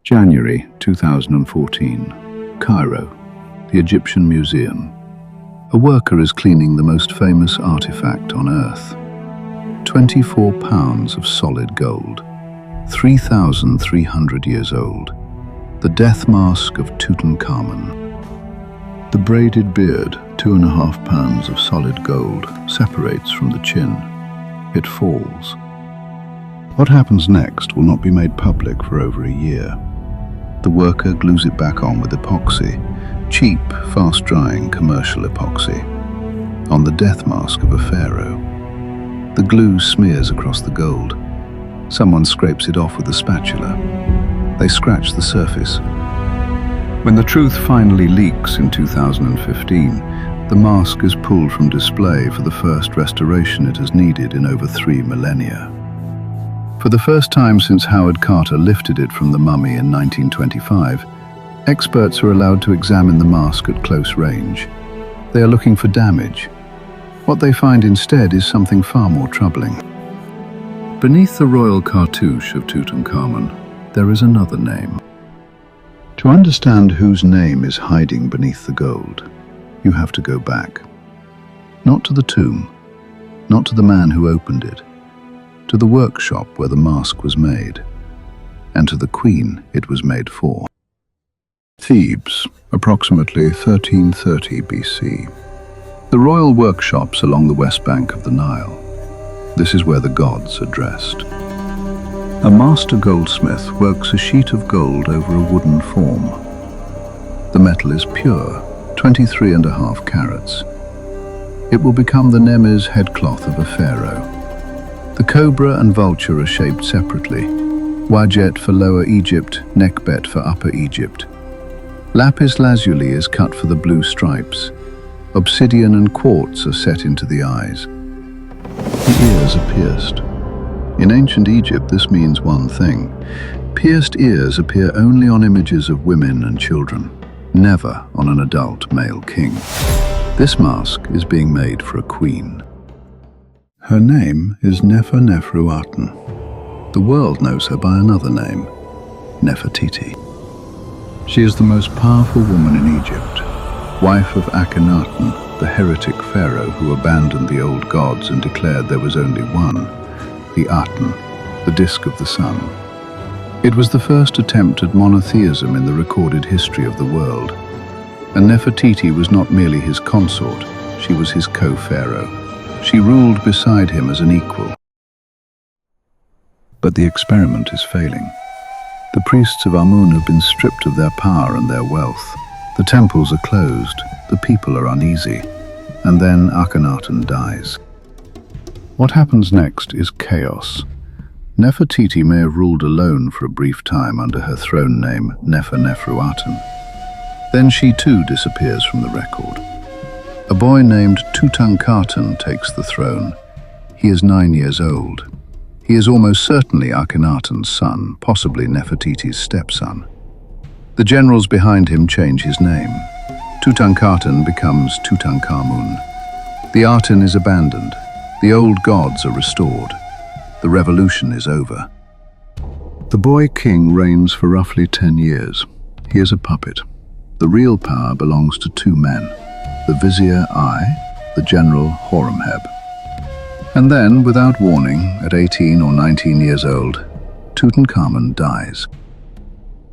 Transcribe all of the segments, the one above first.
January 2014, Cairo, the Egyptian Museum. A worker is cleaning the most famous artifact on Earth. 24 pounds of solid gold, 3,300 years old. The death mask of Tutankhamun. The braided beard, 2.5 pounds of solid gold, separates from the chin. It falls. What happens next will not be made public for over a year. The worker glues it back on with epoxy, cheap, fast-drying commercial epoxy, on the death mask of a pharaoh. The glue smears across the gold. Someone scrapes it off with a spatula. They scratch the surface. When the truth finally leaks in 2015, the mask is pulled from display for the first restoration it has needed in over 3 millennia. For the first time since Howard Carter lifted it from the mummy in 1925, experts are allowed to examine the mask at close range. They are looking for damage. What they find instead is something far more troubling. Beneath the royal cartouche of Tutankhamun, there is another name. To understand whose name is hiding beneath the gold, you have to go back. Not to the tomb, not to the man who opened it, to the workshop where the mask was made, and to the queen it was made for. Thebes, approximately 1330 BC. The royal workshops along the west bank of the Nile. This is where the gods are dressed. A master goldsmith works a sheet of gold over a wooden form. The metal is pure, 23.5 carats. It will become the Nemes headcloth of a pharaoh. The cobra and vulture are shaped separately. Wajet for Lower Egypt, Nekbet for Upper Egypt. Lapis lazuli is cut for the blue stripes. Obsidian and quartz are set into the eyes. The ears are pierced. In ancient Egypt, this means one thing. Pierced ears appear only on images of women and children, never on an adult male king. This mask is being made for a queen. Her name is Neferneferuaten. The world knows her by another name, Nefertiti. She is the most powerful woman in Egypt, wife of Akhenaten, the heretic pharaoh who abandoned the old gods and declared there was only one, the Aten, the disk of the sun. It was the first attempt at monotheism in the recorded history of the world, and Nefertiti was not merely his consort, she was his co-pharaoh. She ruled beside him as an equal. But the experiment is failing. The priests of Amun have been stripped of their power and their wealth. The temples are closed, the people are uneasy, and then Akhenaten dies. What happens next is chaos. Nefertiti may have ruled alone for a brief time under her throne name Neferneferuaten. Then she too disappears from the record. A boy named Tutankhaten takes the throne. He is 9 years old. He is almost certainly Akhenaten's son, possibly Nefertiti's stepson. The generals behind him change his name. Tutankhaten becomes Tutankhamun. The Aten is abandoned. The old gods are restored. The revolution is over. The boy king reigns for roughly 10 years. He is a puppet. The real power belongs to 2 men. The vizier I, the general Horemheb. And then, without warning, at 18 or 19 years old, Tutankhamun dies.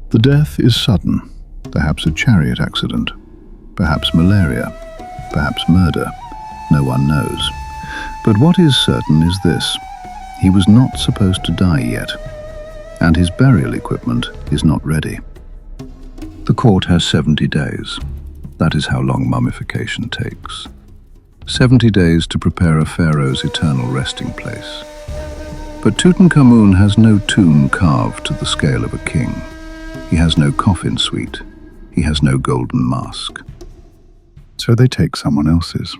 The death is sudden, perhaps a chariot accident, perhaps malaria, perhaps murder. No one knows. But what is certain is this: he was not supposed to die yet, and his burial equipment is not ready. The court has 70 days. That is how long mummification takes. 70 days to prepare a pharaoh's eternal resting place. But Tutankhamun has no tomb carved to the scale of a king. He has no coffin suite. He has no golden mask. So they take someone else's.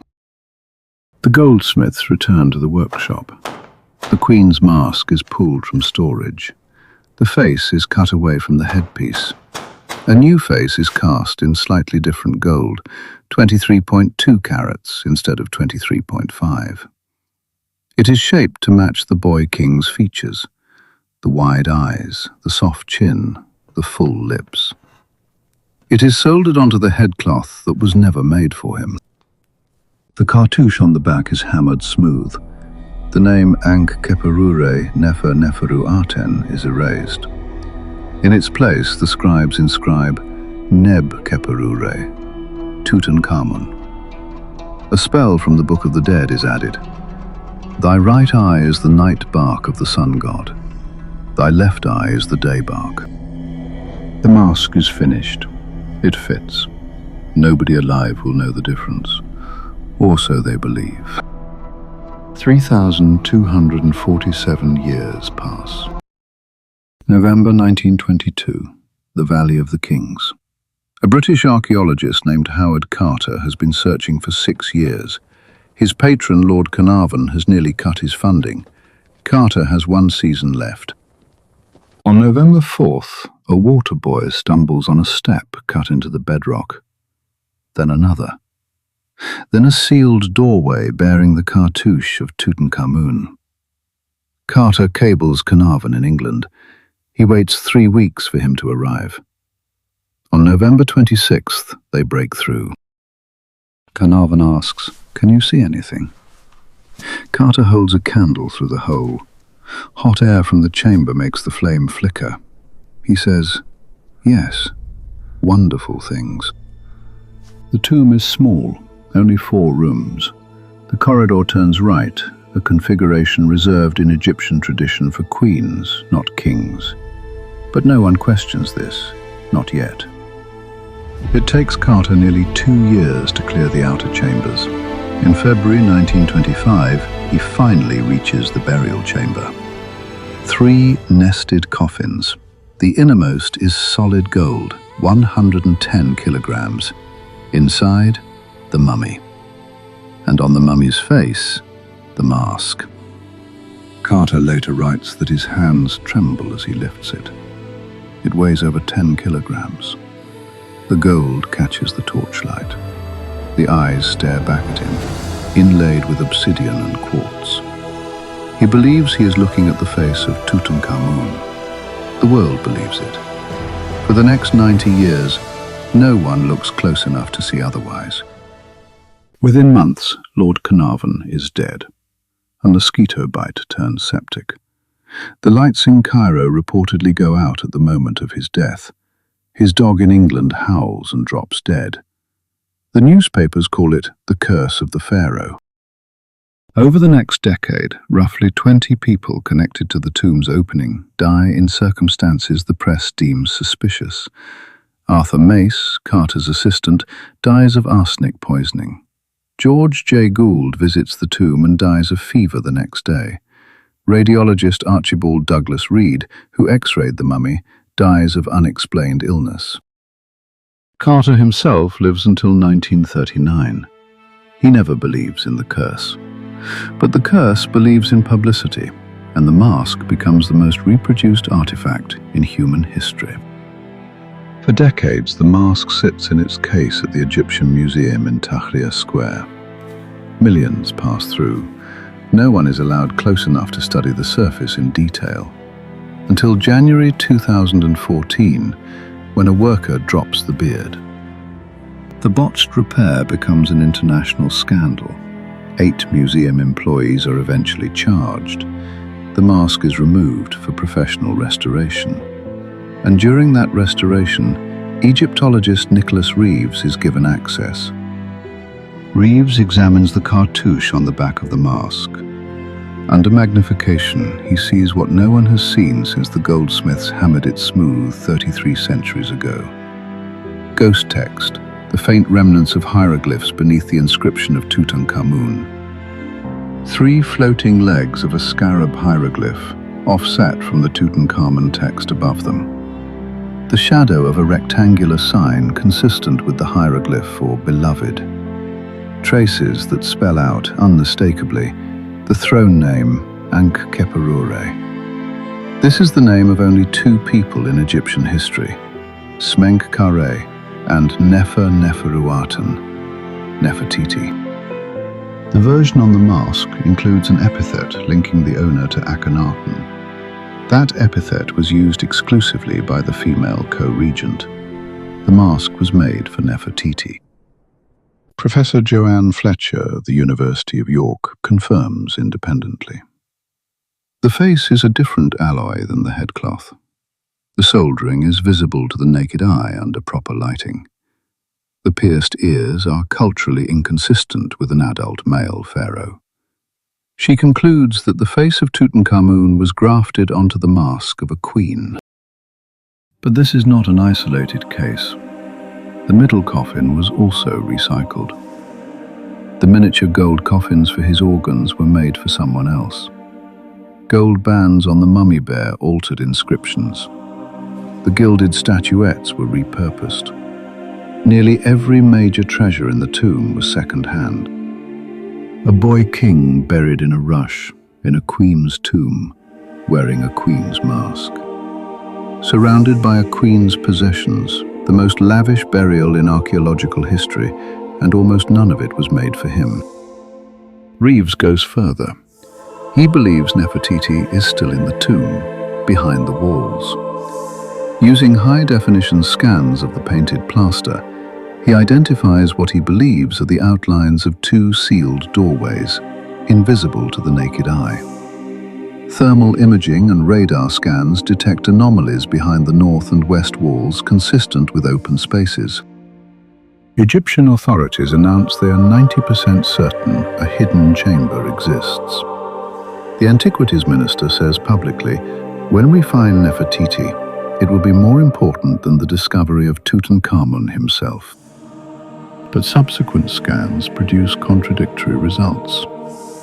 The goldsmiths return to the workshop. The queen's mask is pulled from storage. The face is cut away from the headpiece. A new face is cast in slightly different gold, 23.2 carats instead of 23.5. It is shaped to match the boy king's features: the wide eyes, the soft chin, the full lips. It is soldered onto the headcloth that was never made for him. The cartouche on the back is hammered smooth. The name Neferneferuaten is erased. In its place, the scribes inscribe Neb-keperure, Tutankhamun. A spell from the Book of the Dead is added. Thy right eye is the night bark of the sun god. Thy left eye is the day bark. The mask is finished. It fits. Nobody alive will know the difference. Or so they believe. 3,247 years pass. November 1922, the Valley of the Kings. A British archaeologist named Howard Carter has been searching for 6 years. His patron, Lord Carnarvon, has nearly cut his funding. Carter has 1 season left. On November 4th, a water boy stumbles on a step cut into the bedrock. Then another. Then a sealed doorway bearing the cartouche of Tutankhamun. Carter cables Carnarvon in England. He waits 3 weeks for him to arrive. On November 26th, they break through. Carnarvon asks, "Can you see anything?" Carter holds a candle through the hole. Hot air from the chamber makes the flame flicker. He says, "Yes, wonderful things." The tomb is small, only 4 rooms. The corridor turns right, a configuration reserved in Egyptian tradition for queens, not kings. But no one questions this, not yet. It takes Carter nearly 2 years to clear the outer chambers. In February 1925, he finally reaches the burial chamber. 3 nested coffins. The innermost is solid gold, 110 kilograms. Inside, the mummy. And on the mummy's face, the mask. Carter later writes that his hands tremble as he lifts it. It weighs over 10 kilograms. The gold catches the torchlight. The eyes stare back at him, inlaid with obsidian and quartz. He believes he is looking at the face of Tutankhamun. The world believes it. For the next 90 years, no one looks close enough to see otherwise. Within months, Lord Carnarvon is dead. A mosquito bite turned septic. The lights in Cairo reportedly go out at the moment of his death. His dog in England howls and drops dead. The newspapers call it the curse of the Pharaoh. Over the next decade, roughly 20 people connected to the tomb's opening die in circumstances the press deems suspicious. Arthur Mace, Carter's assistant, dies of arsenic poisoning. George J. Gould visits the tomb and dies of fever the next day. Radiologist Archibald Douglas Reed, who x-rayed the mummy, dies of unexplained illness. Carter himself lives until 1939. He never believes in the curse. But the curse believes in publicity, and the mask becomes the most reproduced artifact in human history. For decades, the mask sits in its case at the Egyptian Museum in Tahrir Square. Millions pass through. No one is allowed close enough to study the surface in detail. Until January 2014, when a worker drops the beard. The botched repair becomes an international scandal. 8 museum employees are eventually charged. The mask is removed for professional restoration. And during that restoration, Egyptologist Nicholas Reeves is given access. Reeves examines the cartouche on the back of the mask. Under magnification, he sees what no one has seen since the goldsmiths hammered it smooth 33 centuries ago. Ghost text, the faint remnants of hieroglyphs beneath the inscription of Tutankhamun. 3 floating legs of a scarab hieroglyph, offset from the Tutankhamun text above them. The shadow of a rectangular sign consistent with the hieroglyph for beloved. Traces that spell out, unmistakably, the throne name, Ankh-Keperure. This is the name of only 2 people in Egyptian history, Smenkhkare and Neferneferuaten, Nefertiti. The version on the mask includes an epithet linking the owner to Akhenaten. That epithet was used exclusively by the female co-regent. The mask was made for Nefertiti. Professor Joann Fletcher of the University of York confirms independently. The face is a different alloy than the headcloth. The soldering is visible to the naked eye under proper lighting. The pierced ears are culturally inconsistent with an adult male pharaoh. She concludes that the face of Tutankhamun was grafted onto the mask of a queen. But this is not an isolated case. The middle coffin was also recycled. The miniature gold coffins for his organs were made for someone else. Gold bands on the mummy bear altered inscriptions. The gilded statuettes were repurposed. Nearly every major treasure in the tomb was second-hand. A boy king buried in a rush in a queen's tomb, wearing a queen's mask. Surrounded by a queen's possessions, the most lavish burial in archaeological history, and almost none of it was made for him. Reeves goes further. He believes Nefertiti is still in the tomb, behind the walls. Using high-definition scans of the painted plaster, he identifies what he believes are the outlines of two sealed doorways, invisible to the naked eye. Thermal imaging and radar scans detect anomalies behind the north and west walls consistent with open spaces. Egyptian authorities announce they are 90% certain a hidden chamber exists. The Antiquities Minister says publicly, "When we find Nefertiti, it will be more important than the discovery of Tutankhamun himself." But subsequent scans produce contradictory results.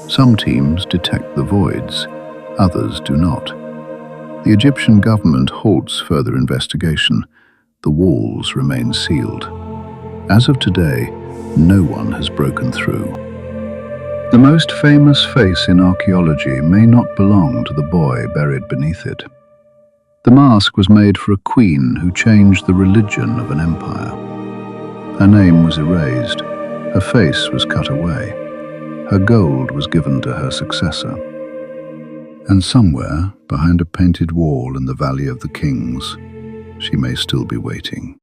Some teams detect the voids, others do not. The Egyptian government halts further investigation. The walls remain sealed. As of today, no one has broken through. The most famous face in archaeology may not belong to the boy buried beneath it. The mask was made for a queen who changed the religion of an empire. Her name was erased, her face was cut away, her gold was given to her successor. And somewhere, behind a painted wall in the Valley of the Kings, she may still be waiting.